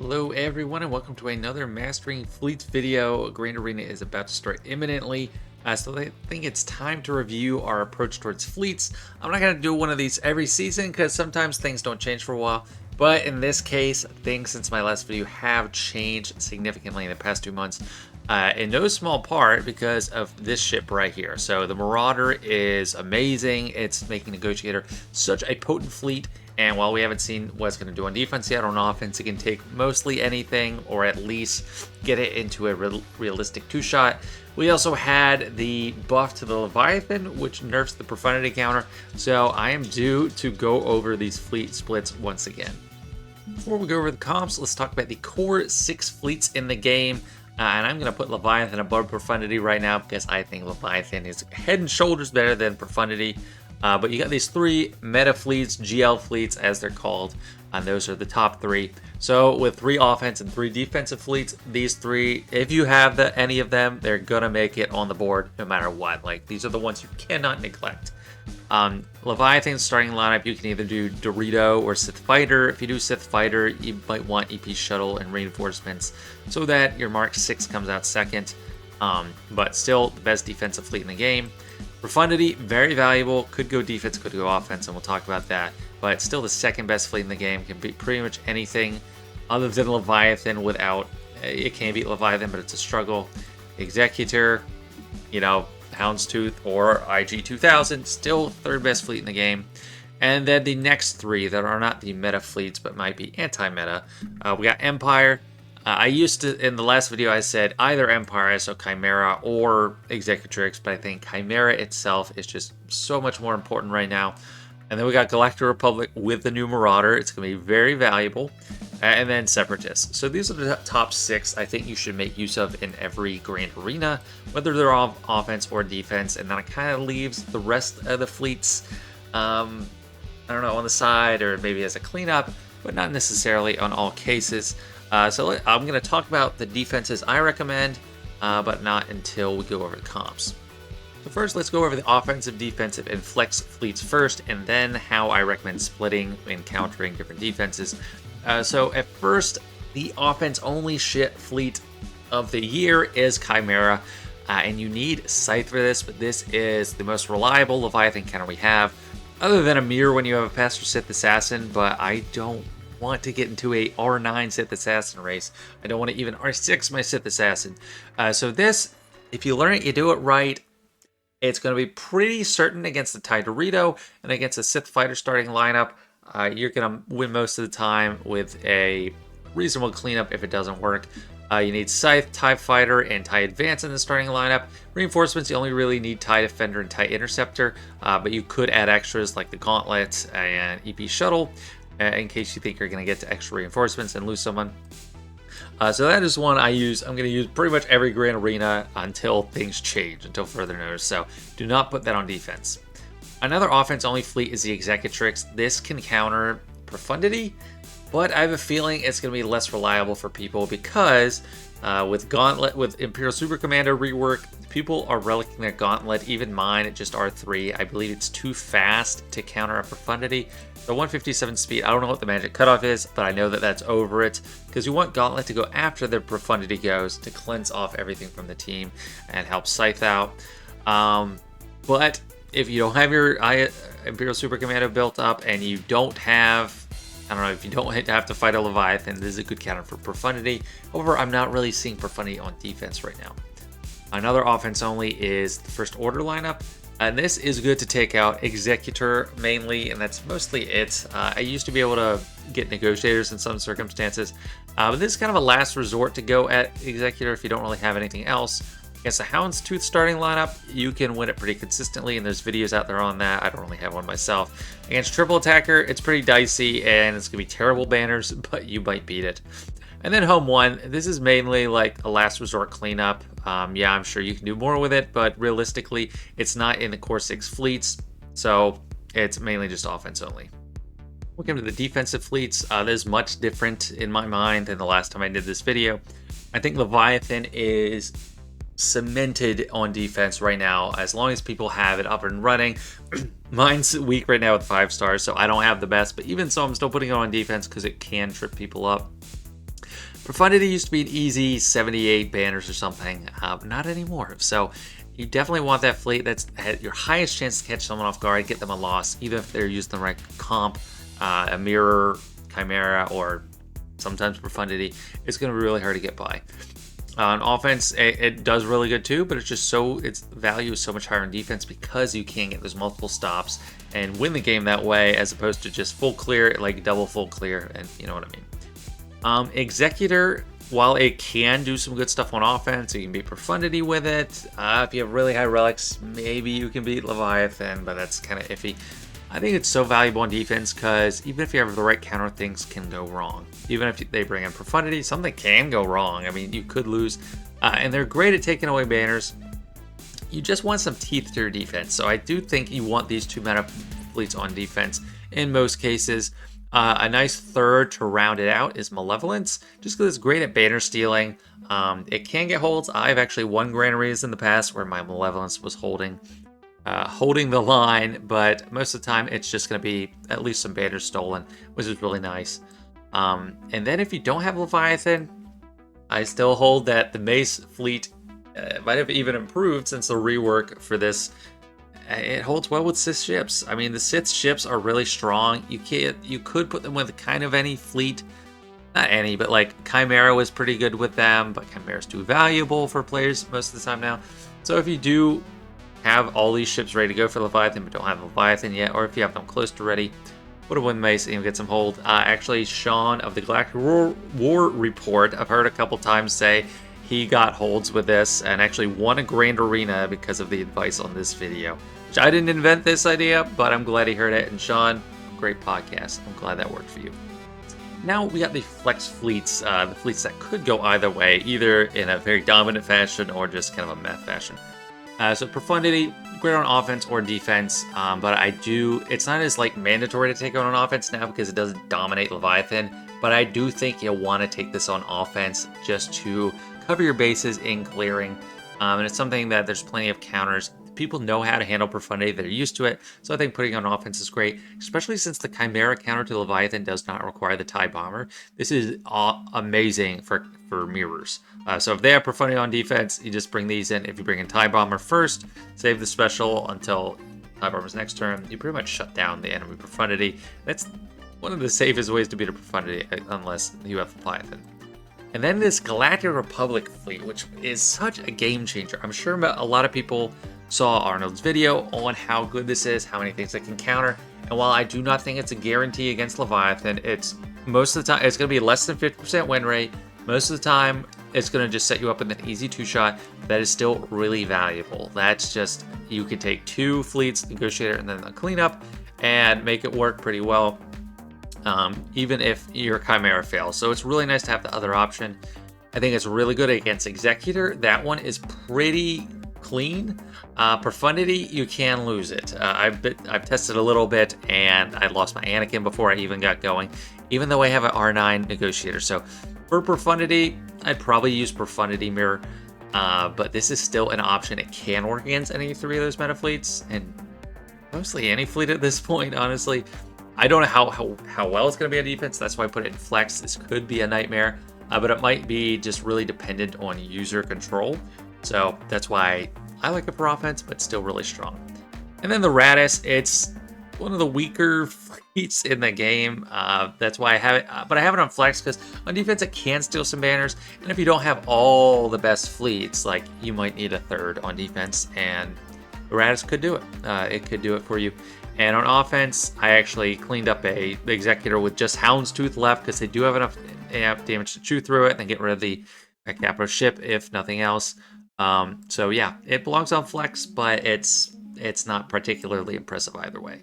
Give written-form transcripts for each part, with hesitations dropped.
Hello everyone and welcome to another Mastering Fleets video. Grand Arena is about to start imminently, so I think it's time to review our approach towards fleets. I'm not going to do one of these every season because sometimes things don't change for a while, but in this case, things since my last video have changed significantly in the past 2 months. In no small part because of this ship right here. So the Marauder is amazing. It's making Negotiator such a potent fleet. And while we haven't seen what it's going to do on defense yet, on offense, it can take mostly anything, or at least get it into a realistic two-shot. We also had the buff to the Leviathan, which nerfs the profundity counter. So I am due to go over these fleet splits once again. Before we go over the comps, let's talk about the core 6 fleets in the game. And I'm going to put Leviathan above Profundity right now because I think Leviathan is head and shoulders better than Profundity. But you got these 3 meta fleets, GL fleets as they're called, and those are the top 3. So with 3 offense and 3 defensive fleets, these 3, if you have any of them, they're going to make it on the board no matter what. Like, these are the ones you cannot neglect. Leviathan's starting lineup, you can either do Dorito or Sith Fighter. If you do Sith Fighter, you might want EP Shuttle and Reinforcements so that your Mark 6 comes out second. But still the best defensive fleet in the game. Profundity, very valuable. Could go defense, could go offense, and we'll talk about that. But still the second best fleet in the game. Can beat pretty much anything other than Leviathan without... It can beat Leviathan, but it's a struggle. Executor, you know, Houndstooth or IG-2000, still third best fleet in the game. And then the next 3 that are not the meta fleets, but might be anti-meta. We got Empire. I used to, in the last video, I said either Empire, so Chimera, or Executrix, but I think Chimera itself is just so much more important right now. And then we got Galactic Republic with the new Marauder. It's going to be very valuable. And then Separatists. So these are the top 6 I think you should make use of in every Grand Arena, whether they're on offense or defense. And then it kind of leaves the rest of the fleets, I don't know, on the side or maybe as a cleanup, but not necessarily on all cases. So I'm going to talk about the defenses I recommend, but not until we go over the comps. So first, let's go over the offensive, defensive, and flex fleets first, and then how I recommend splitting and countering different defenses. So at first, the offense-only fleet of the year is Chimera, and you need Scythe for this, but this is the most reliable Leviathan counter we have, other than Amir when you have a Pastor Sith Assassin, but I don't want to get into a R9 Sith Assassin race. I don't want to even R6 my Sith Assassin. So this, if you learn it, you do it right, it's going to be pretty certain against the TIE Dorito and against a Sith Fighter starting lineup. You're going to win most of the time with a reasonable cleanup if it doesn't work. You need Scythe, TIE Fighter, and TIE Advance in the starting lineup. Reinforcements, you only really need TIE Defender and TIE Interceptor, but you could add extras like the Gauntlet and EP Shuttle, in case you think you're going to get to extra reinforcements and lose someone. So that is one I use. I'm going to use pretty much every Grand Arena until things change, until further notice. So do not put that on defense. Another offense-only fleet is the Executrix. This can counter Profundity, but I have a feeling it's going to be less reliable for people because with Gauntlet, with Imperial Super Commando rework, people are relicking their Gauntlet, even mine at just R3. I believe it's too fast to counter a Profundity. The 157 speed, I don't know what the magic cutoff is, but I know that that's over it, because you want Gauntlet to go after the Profundity goes to cleanse off everything from the team and help Scythe out. But if you don't have your Imperial Super Commando built up and you don't have, I don't know, if you don't have to fight a Leviathan, this is a good counter for Profundity. However, I'm not really seeing Profundity on defense right now. Another offense only is the First Order lineup. And this is good to take out Executor mainly, and that's mostly it. I used to be able to get Negotiators in some circumstances, but this is kind of a last resort to go at Executor if you don't really have anything else. Against the Houndstooth starting lineup, you can win it pretty consistently, and there's videos out there on that. I don't really have one myself. Against Triple Attacker, it's pretty dicey, and it's going to be terrible banners, but you might beat it. And then Home 1, this is mainly like a last resort cleanup. Yeah, I'm sure you can do more with it, but realistically, it's not in the core 6 fleets, so it's mainly just offense only. Looking to the defensive fleets, there's much different in my mind than the last time I did this video. I think Leviathan is cemented on defense right now, as long as people have it up and running. Mine's weak right now with 5 stars, so I don't have the best, but even so, I'm still putting it on defense because it can trip people up. Profundity used to be an easy 78 banners or something, not anymore. So you definitely want that fleet that's had your highest chance to catch someone off guard, get them a loss, even if they're using the right comp, a mirror, chimera, or sometimes profundity. It's going to be really hard to get by. On offense, it does really good too, but its value is so much higher in defense because you can get those multiple stops and win the game that way, as opposed to just full clear, like double full clear, and you know what I mean. Executor, while it can do some good stuff on offense, you can beat profundity with it. If you have really high relics, maybe you can beat Leviathan, but that's kind of iffy. I think it's so valuable on defense because even if you have the right counter, things can go wrong. Even if they bring in profundity, something can go wrong. I mean, you could lose. And they're great at taking away banners. You just want some teeth to your defense. So I do think you want these 2 mana fleets on defense in most cases. A nice third to round it out is Malevolence, just because it's great at banner stealing. It can get holds. I've actually won Grand Arenas in the past where my Malevolence was holding the line, but most of the time it's just going to be at least some banners stolen, which is really nice. And then if you don't have Leviathan, I still hold that the Mace fleet might have even improved since the rework for this. It holds well with Sith ships. I mean, the Sith ships are really strong. You could put them with kind of any fleet. Not any, but like Chimera was pretty good with them, but Chimera's too valuable for players most of the time now. So if you do have all these ships ready to go for Leviathan, but don't have Leviathan yet, or if you have them close to ready, put a win Mace and you'll get some hold. Actually, Sean of the Galactic War Report, I've heard a couple times say he got holds with this and actually won a Grand Arena because of the advice on this video. Which I didn't invent this idea, but I'm glad he heard it. And Sean, great podcast. I'm glad that worked for you. Now we got the flex fleets, the fleets that could go either way, either in a very dominant fashion or just kind of a meh fashion. So Profundity, great on offense or defense, but it's not as like mandatory to take it on offense now because it doesn't dominate Leviathan, but I do think you'll want to take this on offense just to cover your bases in clearing, and it's something that there's plenty of counters. People know how to handle Profundity, they're used to it, so I think putting on offense is great, especially since the Chimera counter to Leviathan does not require the TIE Bomber. This is amazing for mirrors. So if they have Profundity on defense, you just bring these in. If you bring in TIE Bomber first, save the special until TIE Bomber's next turn, you pretty much shut down the enemy Profundity. That's one of the safest ways to beat a Profundity, unless you have Leviathan. And then this Galactic Republic fleet, which is such a game changer. I'm sure a lot of people saw Arnold's video on how good this is, how many things it can counter. And while I do not think it's a guarantee against Leviathan, it's most of the time it's going to be less than 50% win rate. Most of the time, it's going to just set you up with an easy 2-shot. That is still really valuable. That's just, you could take 2 fleets, Negotiator, and then a cleanup, and make it work pretty well, even if your Chimera fails. So it's really nice to have the other option. I think it's really good against Executor. That one is pretty clean. Profundity, you can lose it. I've tested a little bit, and I lost my Anakin before I even got going, even though I have an R9 Negotiator. So for Profundity, I'd probably use Profundity Mirror, but this is still an option. It can work against any 3 of those meta fleets, and mostly any fleet at this point, honestly. I don't know how well it's going to be on defense. That's why I put it in flex. This could be a nightmare, but it might be just really dependent on user control. So that's why I like it for offense, but still really strong. And then the Radis, it's one of the weaker fleets in the game. That's why I have it, but I have it on flex because on defense it can steal some banners. And if you don't have all the best fleets, like you might need a third on defense, and the Radis could do it. It could do it for you. And on offense, I actually cleaned up the Executor with just Houndstooth left because they do have enough damage to chew through it and then get rid of the capital ship if nothing else. So yeah, it belongs on flex, but it's not particularly impressive either way.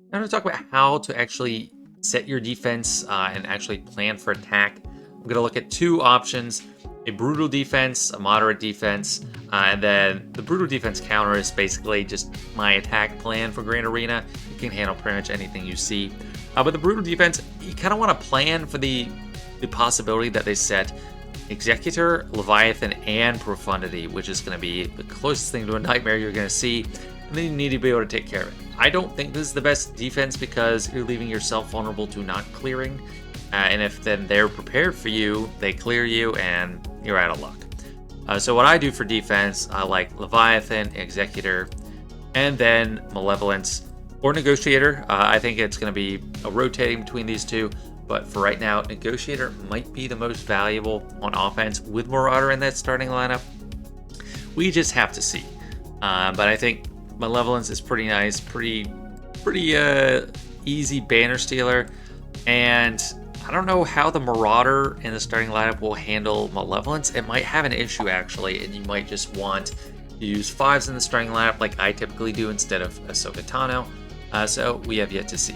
Now I'm going to talk about how to actually set your defense and actually plan for attack. I'm going to look at 2 options: a brutal defense, a moderate defense, and then the brutal defense counter is basically just my attack plan for Grand Arena. You can handle pretty much anything you see. But the brutal defense, you kind of want to plan for the possibility that they set Executor, Leviathan, and Profundity, which is going to be the closest thing to a nightmare you're going to see, and then you need to be able to take care of it. I don't think this is the best defense because you're leaving yourself vulnerable to not clearing. and if then they're prepared for you, they clear you, and you're out of luck. So what I do for defense, I like Leviathan, Executor, and then Malevolence or Negotiator. I think it's going to be a rotating between these two, but for right now, Negotiator might be the most valuable on offense with Marauder in that starting lineup. We just have to see. But I think Malevolence is pretty nice, pretty easy banner stealer, and I don't know how the Marauder in the starting lineup will handle Malevolence. It might have an issue actually, and you might just want to use 5s in the starting lineup like I typically do instead of Ahsoka Tano. So we have yet to see.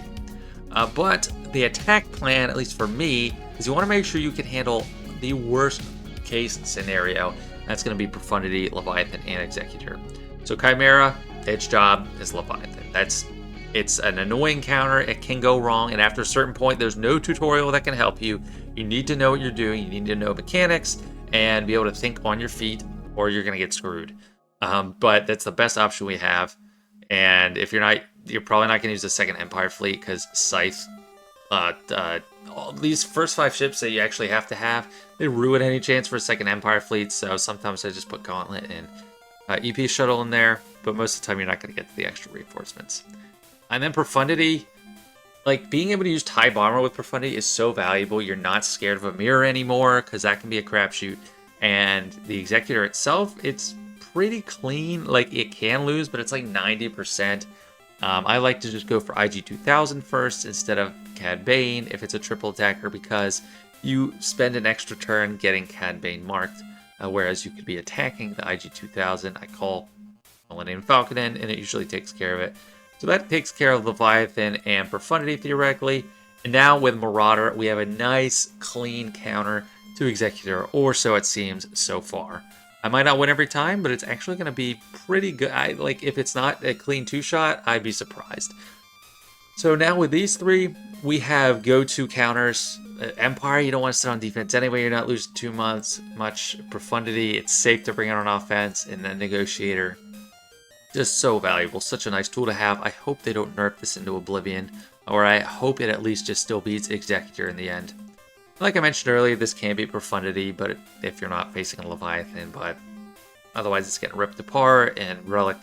But the attack plan, at least for me, is you want to make sure you can handle the worst case scenario. That's going to be Profundity, Leviathan, and Executor. So Chimera, its job is Leviathan. It's an annoying counter. It can go wrong, and after a certain point, there's no tutorial that can help you. You need to know what you're doing. You need to know mechanics and be able to think on your feet, or you're going to get screwed. But that's the best option we have. And if you're not, you're probably not going to use the second Empire fleet because Scythe, all these first 5 ships that you actually have to have, they ruin any chance for a second Empire fleet. So sometimes I just put Gauntlet and EP Shuttle in there, but most of the time you're not going to get the extra reinforcements. And then Profundity, like being able to use TIE Bomber with Profundity is so valuable. You're not scared of a mirror anymore because that can be a crapshoot. And the Executor itself, it's pretty clean. Like it can lose, but it's like 90%. I like to just go for IG-2000 first instead of Cad Bane if it's a triple attacker because you spend an extra turn getting Cad Bane marked, whereas you could be attacking the IG-2000. I call Millennium Falcon in, and it usually takes care of it. So that takes care of Leviathan and Profundity theoretically. And now with Marauder, we have a nice clean counter to Executor, or so it seems so far. I might not win every time, but it's actually going to be pretty good. Like if it's not a clean 2-shot, I'd be surprised. So now with these 3, we have go-to counters. Empire, you don't want to sit on defense anyway. You're not losing too much. Profundity, it's safe to bring it on offense. And then Negotiator, just so valuable. Such a nice tool to have. I hope they don't nerf this into oblivion, or I hope it at least just still beats Executor in the end. Like I mentioned earlier, this can be Profundity, but if you're not facing a Leviathan, but otherwise it's getting ripped apart, and Relic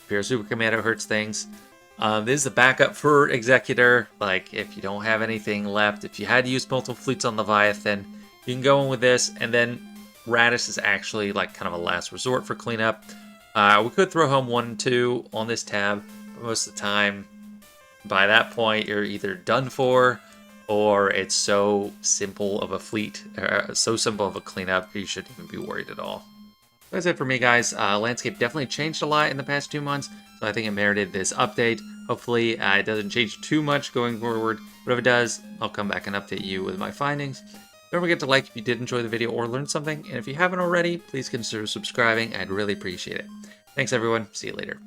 Imperial Super Commando hurts things. This is the backup for Executor. Like, if you don't have anything left, if you had to use multiple fleets on Leviathan, you can go in with this, and then Radis is actually like kind of a last resort for cleanup. We could throw home 1 and 2 on this tab, but most of the time, by that point, you're either done for, or it's so simple of a fleet, so simple of a cleanup, you shouldn't even be worried at all. That's it for me, guys. Landscape definitely changed a lot in the past 2 months, so I think it merited this update. Hopefully, it doesn't change too much going forward, but if it does, I'll come back and update you with my findings. Don't forget to like if you did enjoy the video or learn something, and if you haven't already, please consider subscribing. I'd really appreciate it. Thanks, everyone. See you later.